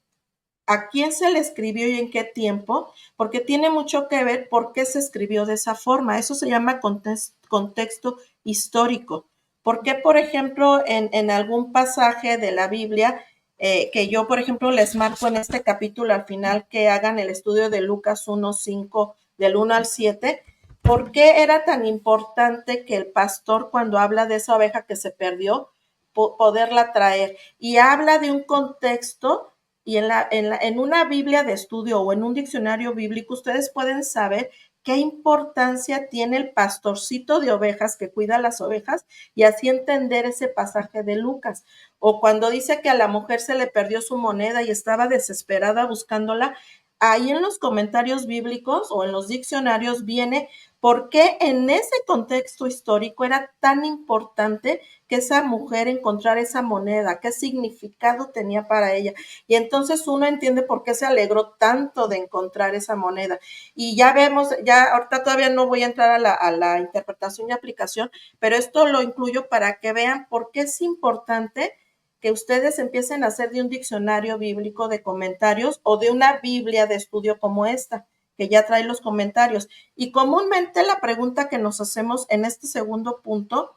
a quién se le escribió y en qué tiempo, porque tiene mucho que ver por qué se escribió de esa forma. Eso se llama contexto histórico. ¿Por qué, por ejemplo, en algún pasaje de la Biblia, que yo, por ejemplo, les marco en este capítulo al final, que hagan el estudio de Lucas 1:5, del 1 al 7, ¿por qué era tan importante que el pastor, cuando habla de esa oveja que se perdió, poderla traer? Y habla de un contexto, y en una Biblia de estudio o en un diccionario bíblico ustedes pueden saber qué importancia tiene el pastorcito de ovejas que cuida las ovejas, y así entender ese pasaje de Lucas. O cuando dice que a la mujer se le perdió su moneda y estaba desesperada buscándola, ahí en los comentarios bíblicos o en los diccionarios viene por qué en ese contexto histórico era tan importante que esa mujer encontrara esa moneda, qué significado tenía para ella. Y entonces uno entiende por qué se alegró tanto de encontrar esa moneda. Y ya vemos, ya ahorita todavía no voy a entrar a la interpretación y aplicación, pero esto lo incluyo para que vean por qué es importante que ustedes empiecen a hacer de un diccionario bíblico de comentarios o de una Biblia de estudio como esta, que ya trae los comentarios. Y comúnmente la pregunta que nos hacemos en este segundo punto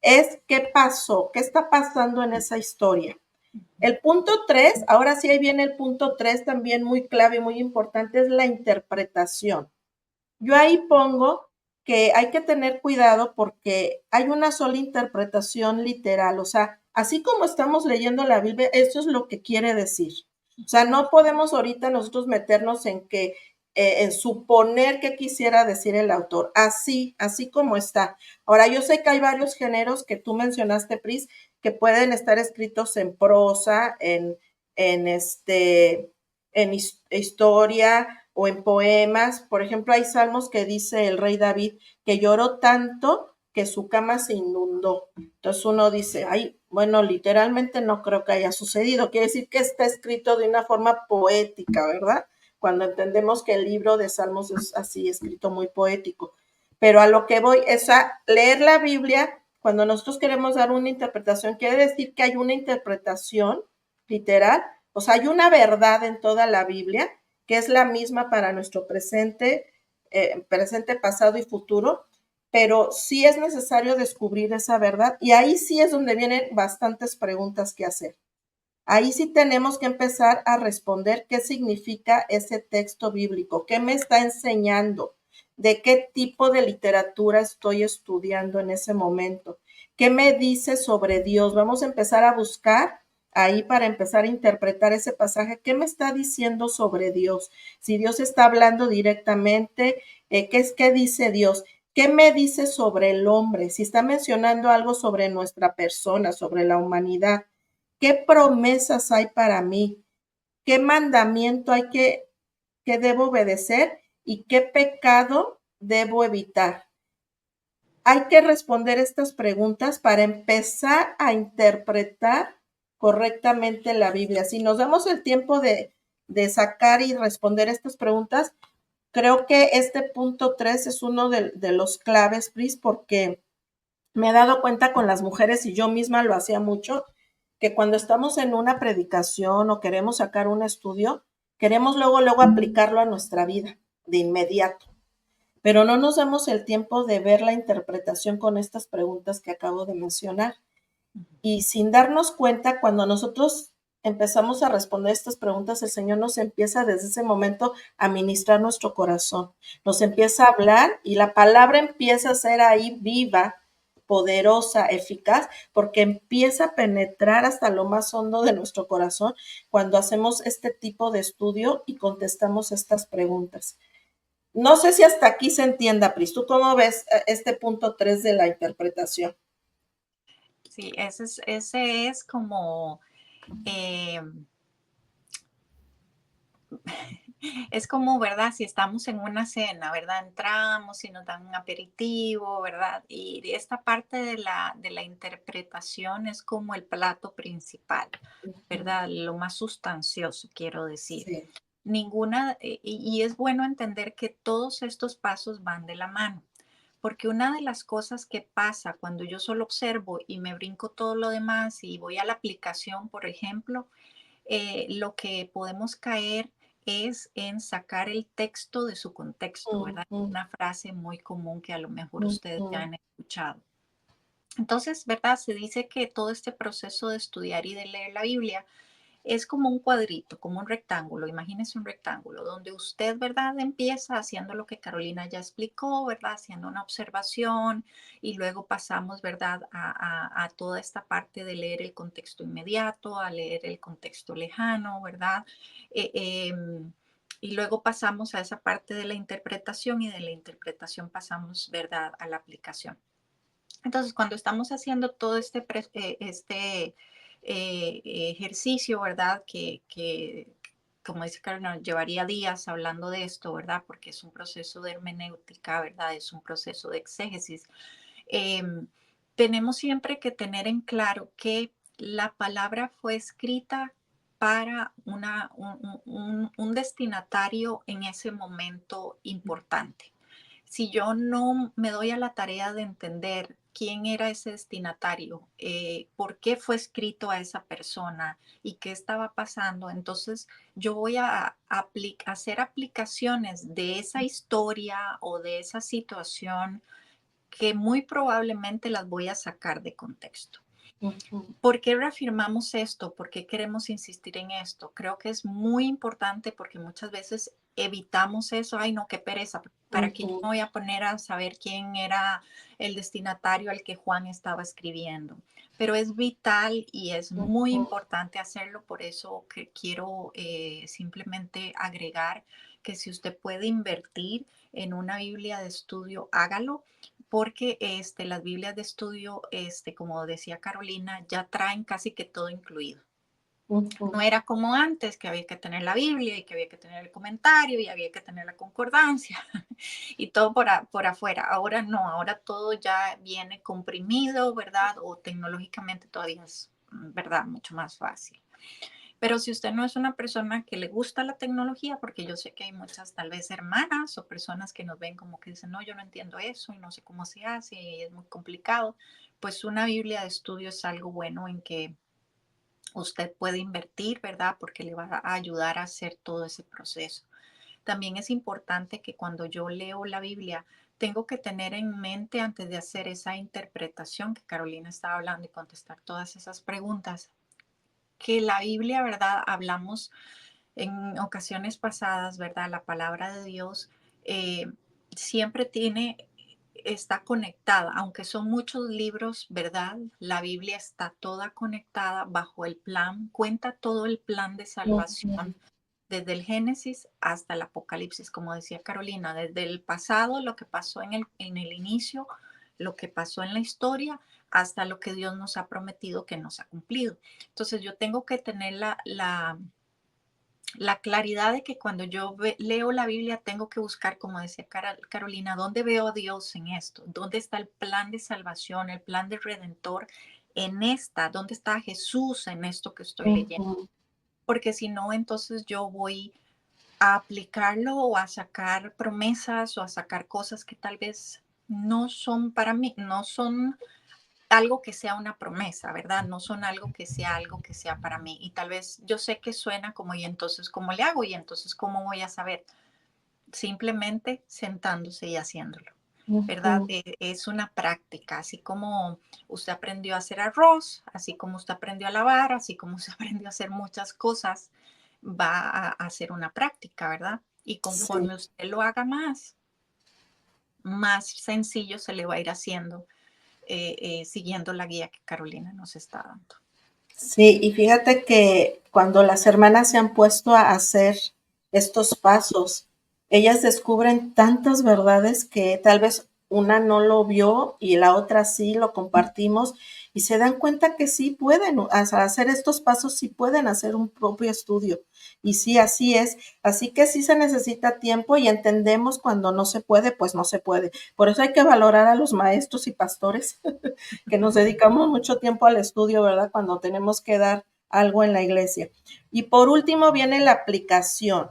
es, ¿qué pasó? ¿Qué está pasando en esa historia? El punto 3, ahora sí ahí viene el punto 3 también muy clave y muy importante, es la interpretación. Yo ahí pongo que hay que tener cuidado porque hay una sola interpretación literal, o sea, así como estamos leyendo la Biblia, eso es lo que quiere decir. O sea, no podemos ahorita nosotros meternos en que, en suponer qué quisiera decir el autor, así como está. Ahora, yo sé que hay varios géneros que tú mencionaste, Pris, que pueden estar escritos en prosa, en historia o en poemas. Por ejemplo, hay salmos que dice el rey David que lloró tanto que su cama se inundó. Entonces uno dice, ay, bueno, literalmente no creo que haya sucedido. Quiere decir que está escrito de una forma poética, ¿verdad? Cuando entendemos que el libro de Salmos es así, escrito muy poético. Pero a lo que voy es a leer la Biblia. Cuando nosotros queremos dar una interpretación, quiere decir que hay una interpretación literal, o sea, hay una verdad en toda la Biblia que es la misma para nuestro presente, pasado y futuro, pero sí es necesario descubrir esa verdad y ahí sí es donde vienen bastantes preguntas que hacer. Ahí sí tenemos que empezar a responder qué significa ese texto bíblico, qué me está enseñando, de qué tipo de literatura estoy estudiando en ese momento, qué me dice sobre Dios. Vamos a empezar a buscar ahí para empezar a interpretar ese pasaje, qué me está diciendo sobre Dios, si Dios está hablando directamente, qué dice Dios. ¿Qué me dice sobre el hombre? Si está mencionando algo sobre nuestra persona, sobre la humanidad. ¿Qué promesas hay para mí? ¿Qué mandamiento hay que debo obedecer? ¿Y qué pecado debo evitar? Hay que responder estas preguntas para empezar a interpretar correctamente la Biblia. Si nos damos el tiempo de sacar y responder estas preguntas, creo que este punto 3 es uno de los claves, Pris, porque me he dado cuenta con las mujeres y yo misma lo hacía mucho, que cuando estamos en una predicación o queremos sacar un estudio, queremos luego aplicarlo a nuestra vida de inmediato, pero no nos damos el tiempo de ver la interpretación con estas preguntas que acabo de mencionar. Y sin darnos cuenta, cuando nosotros empezamos a responder estas preguntas, el Señor nos empieza desde ese momento a ministrar nuestro corazón, nos empieza a hablar y la palabra empieza a ser ahí viva, poderosa, eficaz, porque empieza a penetrar hasta lo más hondo de nuestro corazón cuando hacemos este tipo de estudio y contestamos estas preguntas. No sé si hasta aquí se entienda, Pris. ¿Tú cómo ves este punto 3 de la interpretación? Sí, ese es como, eh, es como, ¿verdad? Si estamos en una cena, ¿verdad? Entramos y nos dan un aperitivo, ¿verdad? Y esta parte de la interpretación es como el plato principal, ¿verdad? Lo más sustancioso, quiero decir. Sí. Y es bueno entender que todos estos pasos van de la mano. Porque una de las cosas que pasa cuando yo solo observo y me brinco todo lo demás y voy a la aplicación, por ejemplo, lo que podemos caer es en sacar el texto de su contexto, ¿verdad? Ujú, Una frase muy común que a lo mejor ustedes ya ujú, han escuchado. Entonces, ¿verdad? Se dice que todo este proceso de estudiar y de leer la Biblia es como un cuadrito, como un rectángulo. Imagínese un rectángulo donde usted, ¿verdad? Empieza haciendo lo que Carolina ya explicó, ¿verdad? Haciendo una observación y luego pasamos, ¿verdad? A toda esta parte de leer el contexto inmediato, a leer el contexto lejano, ¿verdad? Eh, em, y luego pasamos a esa parte de la interpretación y de la interpretación pasamos, ¿verdad? A la aplicación. Entonces, cuando estamos haciendo todo ejercicio, ¿verdad? Como dice Carolina, llevaría días hablando de esto, ¿verdad? Porque es un proceso de hermenéutica, ¿verdad? Es un proceso de exégesis. Em, Tenemos siempre que tener en claro que la palabra fue escrita para un destinatario en ese momento importante. Si yo no me doy a la tarea de entender quién era ese destinatario, por qué fue escrito a esa persona y qué estaba pasando. Entonces yo voy a hacer aplicaciones de esa historia o de esa situación que muy probablemente las voy a sacar de contexto. Ujú. ¿Por qué reafirmamos esto? ¿Por qué queremos insistir en esto? Creo que es muy importante porque muchas veces evitamos eso. Ay, no, qué pereza. ¿Para qué yo Ujú. me voy a poner a saber quién era el destinatario al que Juan estaba escribiendo? Pero es vital y es muy Ujú. importante hacerlo. Por eso que quiero simplemente agregar que si usted puede invertir en una Biblia de estudio, hágalo porque las Biblias de estudio, como decía Carolina, ya traen casi que todo incluido. Ujú. No era como antes, que había que tener la Biblia y que había que tener el comentario y había que tener la concordancia y todo por afuera. Ahora no, ahora todo ya viene comprimido, ¿verdad? O tecnológicamente todavía es, ¿verdad? Mucho más fácil. Pero si usted no es una persona que le gusta la tecnología, porque yo sé que hay muchas tal vez hermanas o personas que nos ven como que dicen, no, yo no entiendo eso y no sé cómo se hace y es muy complicado, pues una Biblia de estudio es algo bueno en que usted puede invertir, ¿verdad? Porque le va a ayudar a hacer todo ese proceso. También es importante que cuando yo leo la Biblia, tengo que tener en mente antes de hacer esa interpretación que Carolina estaba hablando y contestar todas esas preguntas, que la Biblia, ¿verdad? Hablamos en ocasiones pasadas, ¿verdad? La palabra de Dios siempre está conectada, aunque son muchos libros, ¿verdad? La Biblia está toda conectada bajo el plan, cuenta todo el plan de Ujú. salvación, desde el Génesis hasta el Apocalipsis, como decía Carolina, desde el pasado, lo que pasó en el inicio, lo que pasó en la historia, hasta lo que Dios nos ha prometido que nos ha cumplido. Entonces yo tengo que tener la claridad de que cuando yo leo la Biblia tengo que buscar, como decía Carolina, ¿dónde veo a Dios en esto? ¿Dónde está el plan de salvación, el plan de redentor en esta? ¿Dónde está Jesús en esto que estoy leyendo? Ujú. Porque si no, entonces yo voy a aplicarlo o a sacar promesas o a sacar cosas que tal vez no son para mí, no son algo que sea una promesa, ¿verdad? No son algo que sea para mí. Y tal vez yo sé que suena como, ¿y entonces cómo le hago? ¿Y entonces cómo voy a saber? Simplemente sentándose y haciéndolo, ¿verdad? Ujú. Es una práctica, así como usted aprendió a hacer arroz, así como usted aprendió a lavar, así como usted aprendió a hacer muchas cosas, va a hacer una práctica, ¿verdad? Y Sí. conforme usted lo haga más sencillo se le va a ir haciendo siguiendo la guía que Carolina nos está dando. Sí, y fíjate que cuando las hermanas se han puesto a hacer estos pasos, ellas descubren tantas verdades que tal vez una no lo vio y la otra sí lo compartimos y se dan cuenta que sí pueden hacer estos pasos, sí pueden hacer un propio estudio. Y sí, así es. Así que sí se necesita tiempo y entendemos cuando no se puede, pues no se puede. Por eso hay que valorar a los maestros y pastores que nos dedicamos mucho tiempo al estudio, ¿verdad? Cuando tenemos que dar algo en la iglesia. Y por último viene la aplicación.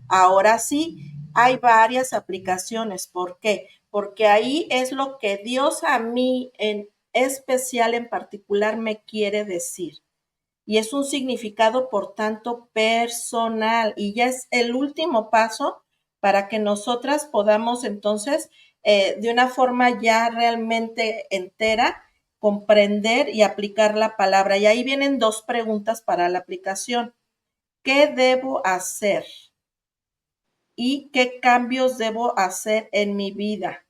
Ahora sí, hay varias aplicaciones. ¿Por qué? Porque ahí es lo que Dios a mí en especial, en particular, me quiere decir. Y es un significado, por tanto, personal. Y ya es el último paso para que nosotras podamos entonces, de una forma ya realmente entera, comprender y aplicar la palabra. Y ahí vienen dos preguntas para la aplicación. ¿Qué debo hacer? ¿Y qué cambios debo hacer en mi vida?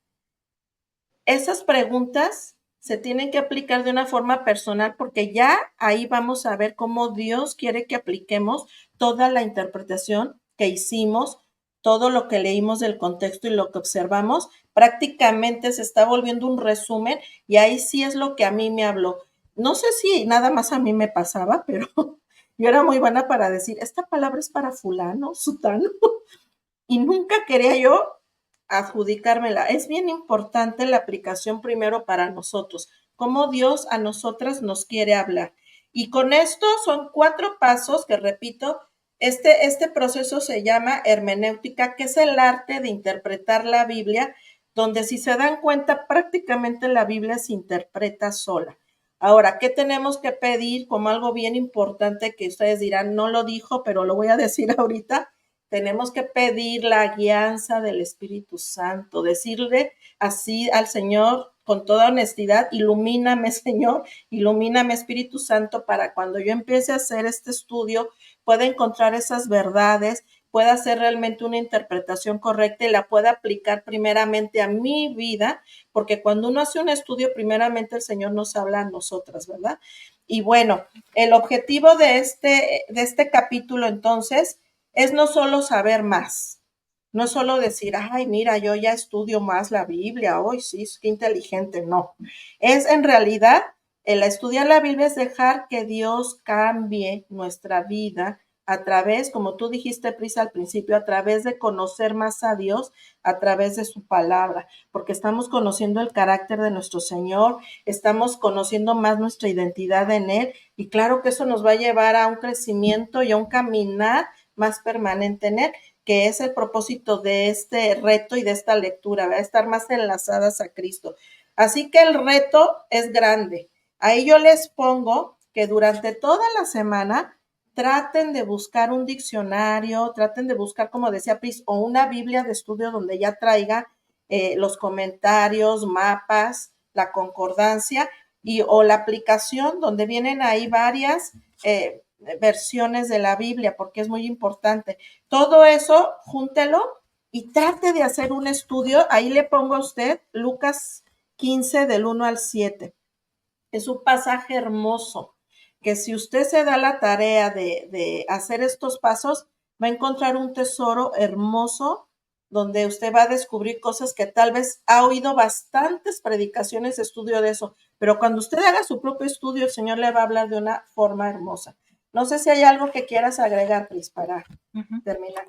Esas preguntas se tienen que aplicar de una forma personal porque ya ahí vamos a ver cómo Dios quiere que apliquemos toda la interpretación que hicimos, todo lo que leímos del contexto y lo que observamos, prácticamente se está volviendo un resumen y ahí sí es lo que a mí me habló. No sé si nada más a mí me pasaba, pero yo era muy buena para decir, esta palabra es para fulano, sutano, y nunca quería yo adjudicármela. Es bien importante la aplicación primero para nosotros, cómo Dios a nosotras nos quiere hablar. Y con esto son 4 pasos que repito, este proceso se llama hermenéutica, que es el arte de interpretar la Biblia donde si se dan cuenta prácticamente la Biblia se interpreta sola. Ahora, ¿qué tenemos que pedir como algo bien importante que ustedes dirán, no lo dijo, pero lo voy a decir ahorita? Tenemos que pedir la guianza del Espíritu Santo, decirle así al Señor con toda honestidad, ilumíname Señor, ilumíname Espíritu Santo para cuando yo empiece a hacer este estudio pueda encontrar esas verdades, pueda hacer realmente una interpretación correcta y la pueda aplicar primeramente a mi vida, porque cuando uno hace un estudio, primeramente el Señor nos habla a nosotras, ¿verdad? Y bueno, el objetivo de este capítulo entonces es no solo saber más, no solo decir, ay, mira, yo ya estudio más la Biblia, hoy sí, qué inteligente, no. Es en realidad, el estudiar la Biblia es dejar que Dios cambie nuestra vida a través, como tú dijiste, Prisa, al principio, a través de conocer más a Dios, a través de su palabra, porque estamos conociendo el carácter de nuestro Señor, estamos conociendo más nuestra identidad en Él, y claro que eso nos va a llevar a un crecimiento y a un caminar más permanente en Él, que es el propósito de este reto y de esta lectura, va a estar más enlazadas a Cristo. Así que el reto es grande. Ahí yo les pongo que durante toda la semana traten de buscar un diccionario, traten de buscar, como decía Pris, o una Biblia de estudio donde ya traiga los comentarios, mapas, la concordancia o la aplicación donde vienen ahí varias versiones de la Biblia, porque es muy importante. Todo eso, júntelo y trate de hacer un estudio. Ahí le pongo a usted Lucas 15 del 1 al 7. Es un pasaje hermoso que si usted se da la tarea de hacer estos pasos, va a encontrar un tesoro hermoso donde usted va a descubrir cosas que tal vez ha oído bastantes predicaciones de estudio de eso, pero cuando usted haga su propio estudio, el Señor le va a hablar de una forma hermosa. No sé si hay algo que quieras agregar, Pris, para terminar.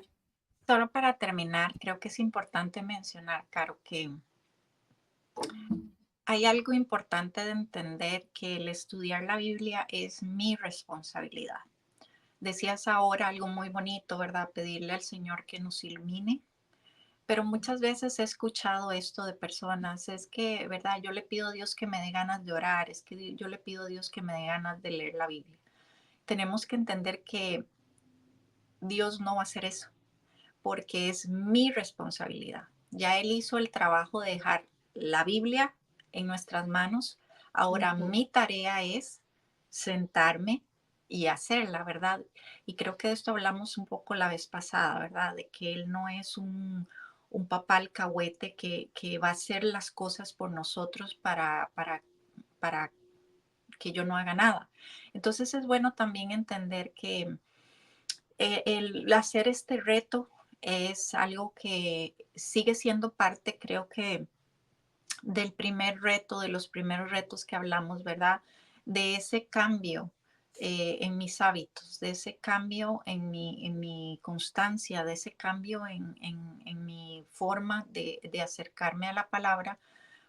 Solo para terminar, creo que es importante mencionar, Caro, que hay algo importante de entender que el estudiar la Biblia es mi responsabilidad. Decías ahora algo muy bonito, ¿verdad? Pedirle al Señor que nos ilumine. Pero muchas veces he escuchado esto de personas, es que, ¿verdad? Yo le pido a Dios que me dé ganas de orar, es que yo le pido a Dios que me dé ganas de leer la Biblia. Tenemos que entender que Dios no va a hacer eso, porque es mi responsabilidad. Ya Él hizo el trabajo de dejar la Biblia en nuestras manos. Ahora mi tarea es sentarme y hacerla, ¿verdad? Y creo que de esto hablamos un poco la vez pasada, ¿verdad? De que Él no es un papá alcahuete que va a hacer las cosas por nosotros para que yo no haga nada. Entonces es bueno también entender que el hacer este reto es algo que sigue siendo parte, creo que, del primer reto, de los primeros retos que hablamos, ¿verdad? De ese cambio en mis hábitos, de ese cambio en mi constancia, de ese cambio en mi forma de acercarme a la palabra,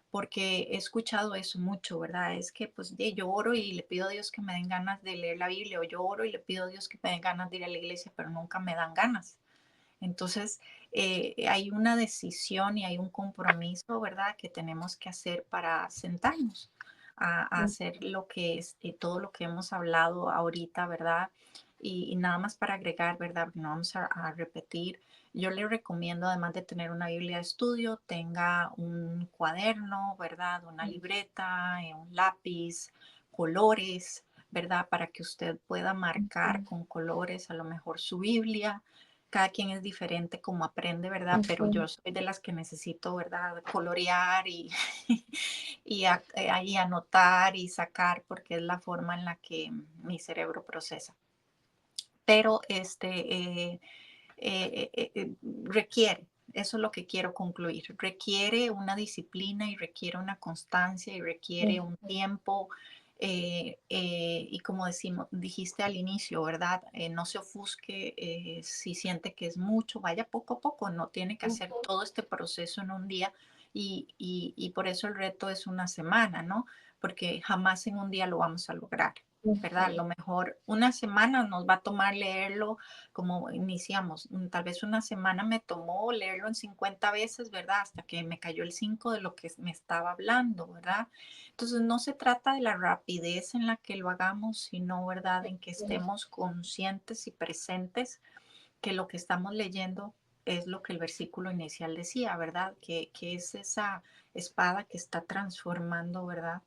porque he escuchado eso mucho, ¿verdad? Es que pues yo oro y le pido a Dios que me den ganas de leer la Biblia, o yo oro y le pido a Dios que me den ganas de ir a la iglesia, pero nunca me dan ganas. Entonces, hay una decisión y hay un compromiso, ¿verdad?, que tenemos que hacer para sentarnos a hacer lo que es todo lo que hemos hablado ahorita, ¿verdad? Y nada más para agregar, ¿verdad? No vamos a repetir. Yo le recomiendo, además de tener una Biblia de estudio, tenga un cuaderno, ¿verdad? Una libreta, un lápiz, colores, ¿verdad? Para que usted pueda marcar con colores a lo mejor su Biblia. Cada quien es diferente como aprende, ¿verdad? Pero yo soy de las que necesito, ¿verdad? Colorear y, ahí anotar y sacar porque es la forma en la que mi cerebro procesa. Pero requiere, eso es lo que quiero concluir, requiere una disciplina y requiere una constancia y requiere un tiempo. Y como dijiste al inicio, ¿verdad? No se ofusque si siente que es mucho, vaya poco a poco, no tiene que hacer todo este proceso en un día y por eso el reto es una semana, ¿no? porque jamás en un día lo vamos a lograr, ¿verdad? A lo mejor una semana nos va a tomar leerlo como iniciamos. Tal vez una semana me tomó leerlo en 50 veces, ¿verdad? Hasta que me cayó el 5 de lo que me estaba hablando, ¿verdad? Entonces no se trata de la rapidez en la que lo hagamos, sino, ¿verdad? En que estemos conscientes y presentes que lo que estamos leyendo es lo que el versículo inicial decía, ¿verdad? Que es esa espada que está transformando, ¿verdad?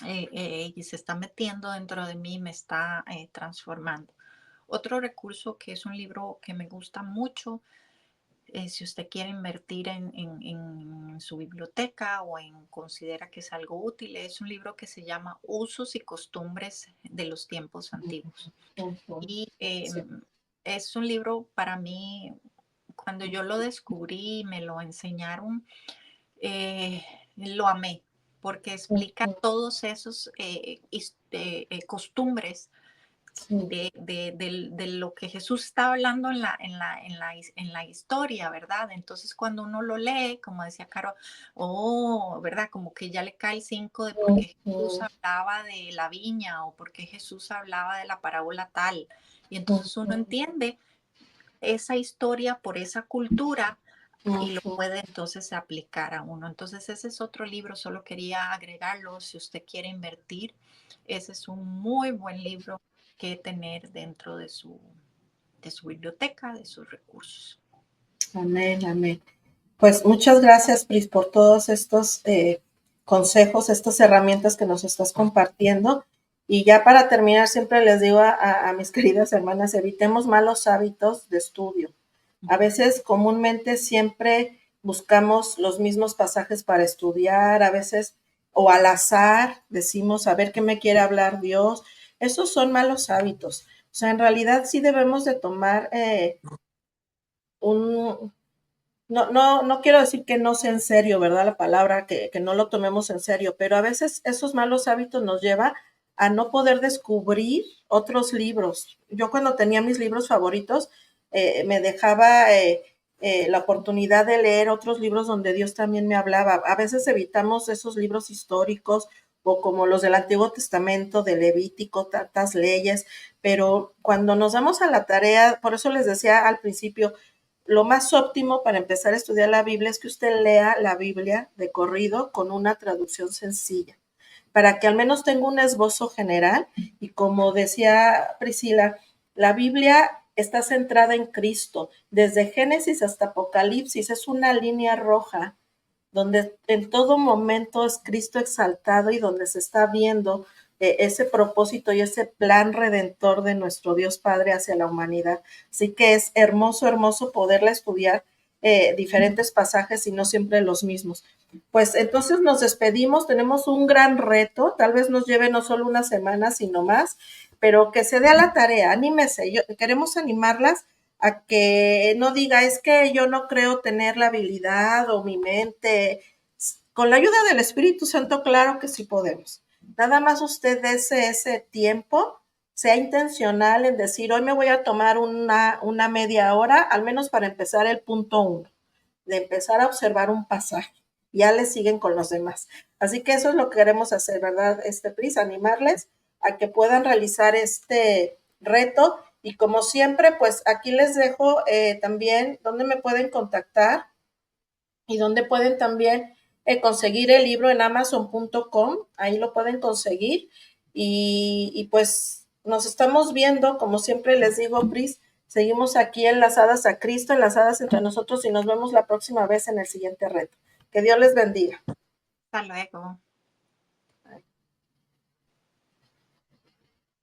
Y se está metiendo dentro de mí, me está transformando. Otro recurso que es un libro que me gusta mucho, si usted quiere invertir en su biblioteca o en considera que es algo útil, es un libro que se llama Usos y Costumbres de los Tiempos Antiguos. Y Sí. es un libro para mí, cuando yo lo descubrí y me lo enseñaron, lo amé, porque explica todos esos costumbres Sí. de lo que Jesús está hablando en la historia, ¿verdad? Entonces cuando uno lo lee, como decía Caro, oh, ¿verdad? Como que ya le cae el 5 de por qué Jesús hablaba de la viña o por qué Jesús hablaba de la parábola tal. Y entonces uno entiende esa historia por esa cultura y lo puede entonces aplicar a uno. Entonces ese es otro libro, solo quería agregarlo si usted quiere invertir. Ese es un muy buen libro que tener dentro de su biblioteca, de sus recursos. Amén, amén. Pues muchas gracias, Pris, por todos estos consejos, estas herramientas que nos estás compartiendo. Y ya para terminar, siempre les digo a mis queridas hermanas, evitemos malos hábitos de estudio. A veces, comúnmente, siempre buscamos los mismos pasajes para estudiar, a veces, o al azar, decimos, a ver qué me quiere hablar Dios. Esos son malos hábitos. O sea, en realidad sí debemos de tomar un, no quiero decir que no sea en serio, ¿verdad? La palabra, que no lo tomemos en serio, pero a veces esos malos hábitos nos lleva a no poder descubrir otros libros. Yo cuando tenía mis libros favoritos, me dejaba la oportunidad de leer otros libros donde Dios también me hablaba. A veces evitamos esos libros históricos o como los del Antiguo Testamento, de Levítico, tantas leyes, pero cuando nos damos a la tarea, por eso les decía al principio, lo más óptimo para empezar a estudiar la Biblia es que usted lea la Biblia de corrido con una traducción sencilla, para que al menos tenga un esbozo general. Y como decía Priscila, la Biblia está centrada en Cristo. Desde Génesis hasta Apocalipsis es una línea roja donde en todo momento es Cristo exaltado y donde se está viendo ese propósito y ese plan redentor de nuestro Dios Padre hacia la humanidad. Así que es hermoso, hermoso poderla estudiar diferentes pasajes y no siempre los mismos. Pues entonces nos despedimos, tenemos un gran reto, tal vez nos lleve no solo una semana, sino más, pero que se dé a la tarea, anímese, queremos animarlas a que no diga, es que yo no creo tener la habilidad o mi mente. Con la ayuda del Espíritu Santo, claro que sí podemos. Nada más usted dese ese tiempo, sea intencional en decir, hoy me voy a tomar una media hora, al menos para empezar el punto 1, de empezar a observar un pasaje. Ya le siguen con los demás. Así que eso es lo que queremos hacer, ¿verdad, Pris? Animarles a que puedan realizar este reto. Y como siempre, pues aquí les dejo también dónde me pueden contactar y dónde pueden también conseguir el libro en amazon.com. Ahí lo pueden conseguir. Y pues nos estamos viendo, como siempre les digo, Pris, seguimos aquí enlazadas a Cristo, enlazadas entre nosotros y nos vemos la próxima vez en el siguiente reto. Que Dios les bendiga. Hasta luego.